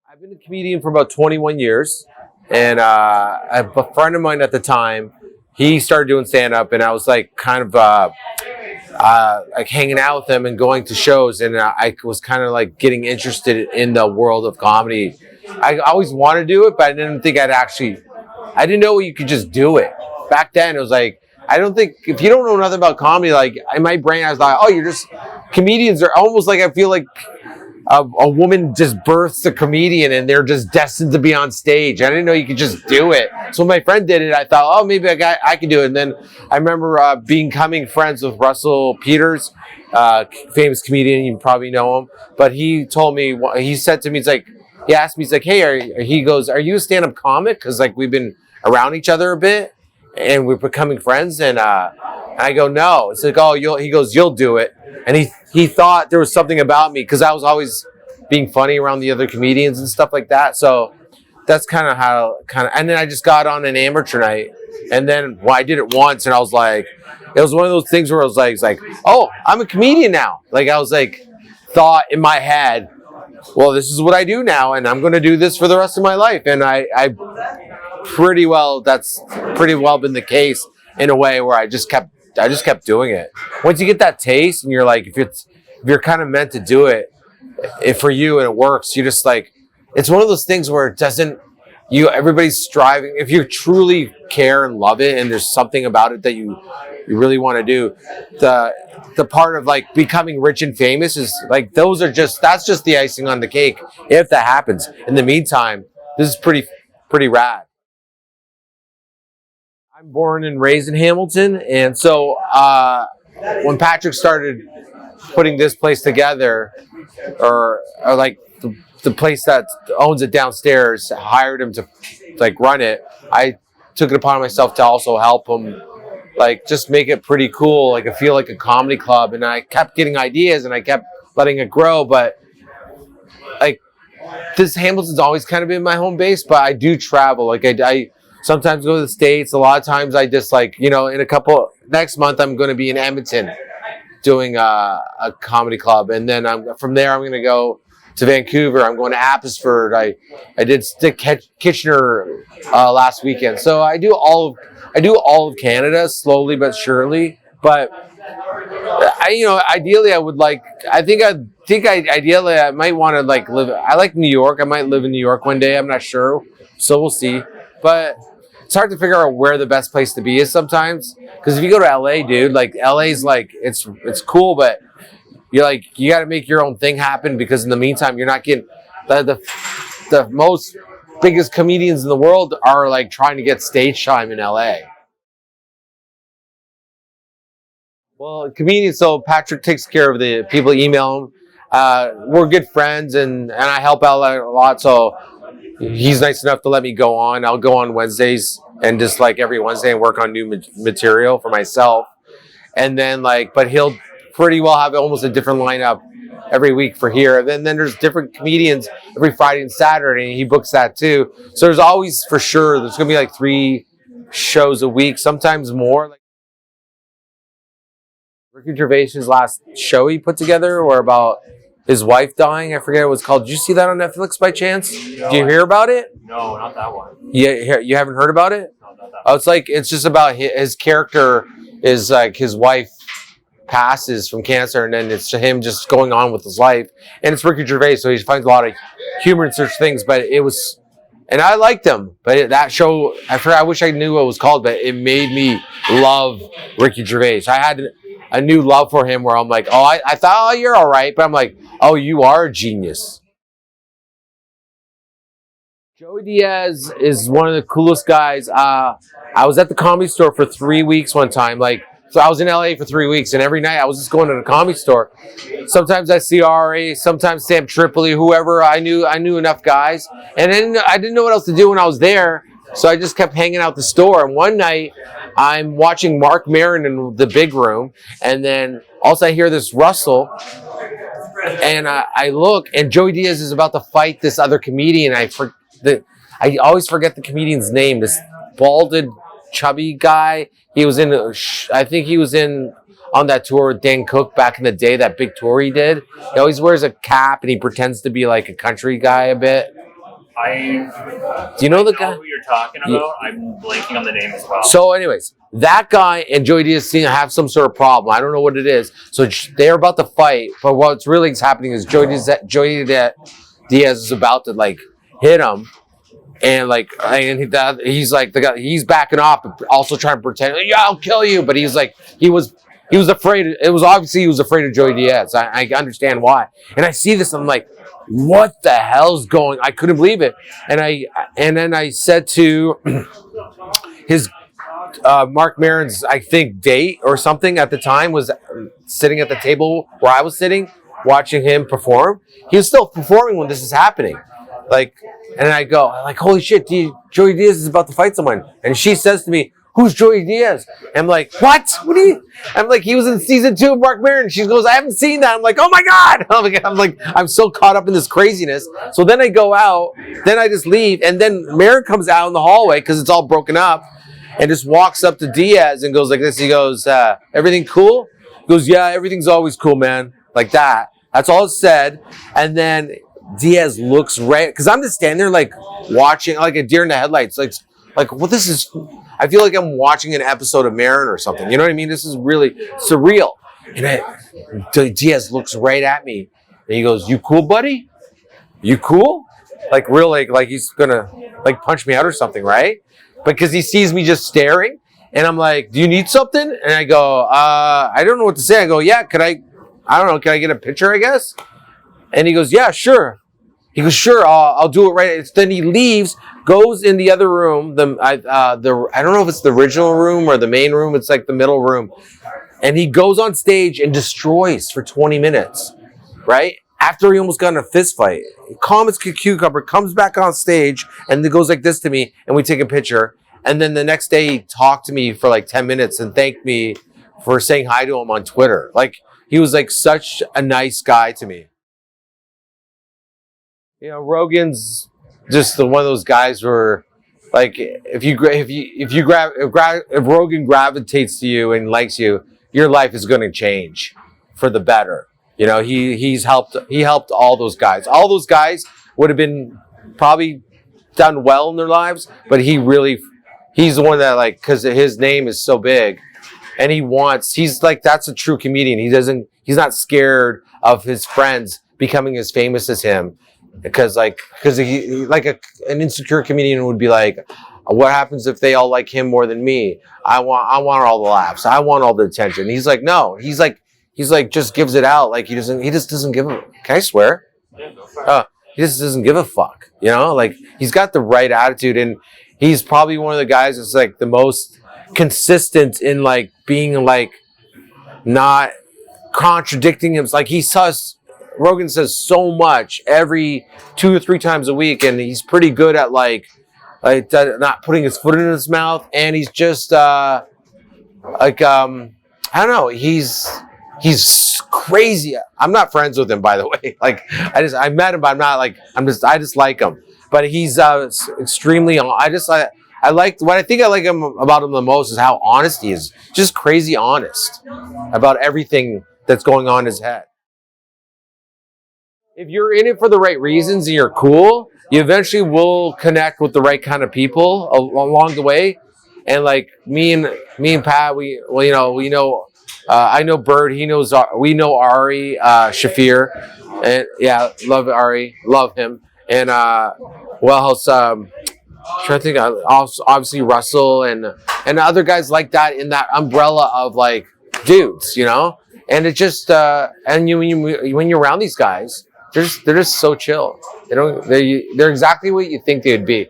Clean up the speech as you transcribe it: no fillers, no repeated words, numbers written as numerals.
I've been a comedian for about 21 years, and a friend of mine at the time, he started doing stand-up, and I was like kind of like hanging out with him and going to shows, and I was kind of like getting interested in the world of comedy. I always wanted to do it, but I didn't think I didn't know you could just do it. Back then, it was like, I don't think, if you don't know nothing about comedy, like in my brain, I was like, oh, you're just, comedians are almost like, I feel like a woman just births a comedian and they're just destined to be on stage. I didn't know you could just do it. So when my friend did it, I thought, oh, maybe I could do it. And then I remember becoming friends with Russell Peters, famous comedian. You probably know him. But he told me, he said to me, he asked me, he's like, hey, he goes, are you a stand-up comic? Because like we've been around each other a bit and we're becoming friends. And I go, no. It's like, oh, he goes, you'll do it. And he thought there was something about me because I was always being funny around the other comedians and stuff like that. So that's kind of and then I just got on an amateur night. And then I did it once and I was like, it was one of those things where I was like, it's like, oh, I'm a comedian now. Like I was like, thought in my head, well, this is what I do now. And I'm going to do this for the rest of my life. And that's pretty well been the case in a way where I just kept doing it. Once you get that taste and you're like, if you're kind of meant to do it, if for you and it works, you just like, it's one of those things where everybody's striving. If you truly care and love it and there's something about it that you really want to do, the part of like becoming rich and famous is like, that's just the icing on the cake. If that happens. In the meantime, this is pretty rad. I'm born and raised in Hamilton, and so when Patrick started putting this place together, or like the place that owns it downstairs hired him to like run it, I took it upon myself to also help him, like just make it pretty cool, like I feel like a comedy club. And I kept getting ideas, and I kept letting it grow, but like this Hamilton's always kind of been my home base, but I do travel. Like I sometimes go to the States. A lot of times I just like, next month I'm going to be in Edmonton doing a comedy club. And then from there, I'm going to go to Vancouver. I'm going to Abbotsford. I did Stick Kitchener last weekend. So I do all of Canada slowly but surely. But ideally ideally I might want to like live. I like New York. I might live in New York one day. I'm not sure. So we'll see. But it's hard to figure out where the best place to be is sometimes. Because if you go to LA, dude, like LA's like, it's cool, but you're like, you got to make your own thing happen, because in the meantime, you're not getting the most biggest comedians in the world are like trying to get stage time in LA. Well, comedians, so Patrick takes care of the people, email him. We're good friends, and I help out a lot, so he's nice enough to let me go on. I'll go on Wednesdays and just like every Wednesday and work on new material for myself. And then but he'll pretty well have almost a different lineup every week for here. And then there's different comedians every Friday and Saturday, and he books that too. So there's always, for sure, there's going to be like 3 shows a week, sometimes more. Like Ricky Gervais's last show he put together, or about his wife dying. I forget what it was called. Did you see that on Netflix by chance? No, did you hear about it? No, not that one. Yeah, you haven't heard about it? No, not that one. It's just about his character is like his wife passes from cancer, and then it's him just going on with his life. And it's Ricky Gervais, so he finds a lot of humor in such things. But it was, and I liked him. But that show, I wish I knew what it was called, but it made me love Ricky Gervais. I had a new love for him where I'm like, oh, I thought, oh, you're all right. But I'm like, oh, you are a genius. Joey Diaz is one of the coolest guys. I was at the Comedy Store for 3 weeks one time. So I was in LA for 3 weeks, and every night I was just going to the Comedy Store. Sometimes I see RA, sometimes Sam Tripoli, whoever. I knew enough guys. And then I didn't know what else to do when I was there, so I just kept hanging out the store. And one night, I'm watching Mark Maron in the big room, and then also I hear this rustle, and I look, and Joey Diaz is about to fight this other comedian. I always forget the comedian's name. This balded, chubby guy. He was I think he was on that tour with Dan Cook back in the day, that big tour he did. He always wears a cap, and he pretends to be like a country guy a bit. Do you know the guy? Who you're talking about? I'm blanking on the name as well. So, anyways, that guy and Joey Diaz seem to have some sort of problem. I don't know what it is. So they're about to fight, but what's really happening is Joey Diaz is about to like hit him, and like, and he's like the guy. He's backing off, also trying to pretend, yeah, I'll kill you. But he's like, he was afraid. It was obviously he was afraid of Joey Diaz. I understand why. And I see this, I'm like, what the hell's going? I couldn't believe it. And then I said to his Mark Maron's, I think, date or something at the time was sitting at the table where I was sitting, watching him perform. He was still performing when this is happening. Like, and I go, like, holy shit, Joey Diaz is about to fight someone. And she says to me, who's Joey Diaz? I'm like, what? I'm like, he was in season 2 of Mark Maron. She goes, I haven't seen that. I'm like, oh my God. I'm so caught up in this craziness. So then I go out, then I just leave. And then Maron comes out in the hallway because it's all broken up and just walks up to Diaz and goes like this. He goes, everything cool? He goes, yeah, everything's always cool, man. Like that. That's all it said. And then Diaz looks right, because I'm just standing there like watching, like a deer in the headlights. Like, well, this is, I feel like I'm watching an episode of Maron or something. You know what I mean? This is really surreal. And Diaz looks right at me and he goes, you cool, buddy? You cool? Like real, like he's gonna like punch me out or something, right? Because he sees me just staring and I'm like, do you need something? And I go, I don't know what to say. I go, yeah, can I get a picture, I guess? And he goes, yeah, sure. He goes, sure, I'll do it right. Then he leaves, goes in the other room. I don't know if it's the original room or the main room. It's like the middle room. And he goes on stage and destroys for 20 minutes, right? After he almost got in a fist fight. Calm as a cucumber, comes back on stage and then goes like this to me and we take a picture. And then the next day he talked to me for like 10 minutes and thanked me for saying hi to him on Twitter. Like, he was like such a nice guy to me. You know, Rogan's just one of those guys where, like, if Rogan gravitates to you and likes you, your life is going to change for the better. You know, he helped all those guys. All those guys would have been probably done well in their lives, but he's the one that, like, because his name is so big, and he's like, that's a true comedian. He's not scared of his friends becoming as famous as him. Because he, like an insecure comedian would be like, what happens if they all like him more than me? I want all the laughs. I want all the attention. He's like, no. He's like, just gives it out. Like he just doesn't give a, can I swear? He just doesn't give a fuck. You know, like he's got the right attitude, and he's probably one of the guys that's like the most consistent in like being like not contradicting him. It's like Rogan says so much every 2 or 3 times a week, and he's pretty good at like not putting his foot in his mouth, and he's just I don't know, he's crazy. I'm not friends with him, by the way. Like I met him, but I'm not like I just like him. But he's extremely. I like what I think I like about him the most is how honest he is. Just crazy honest about everything that's going on in his head. If you're in it for the right reasons and you're cool, you eventually will connect with the right kind of people along the way. And like me and Pat, we know. I know Bird. We know Ari Shafir, and yeah, love Ari, love him. And what else? Trying to think. Obviously Russell and other guys like that in that umbrella of like dudes, you know. And it just when you're around these guys. They're just so chill. They're exactly what you think they'd be.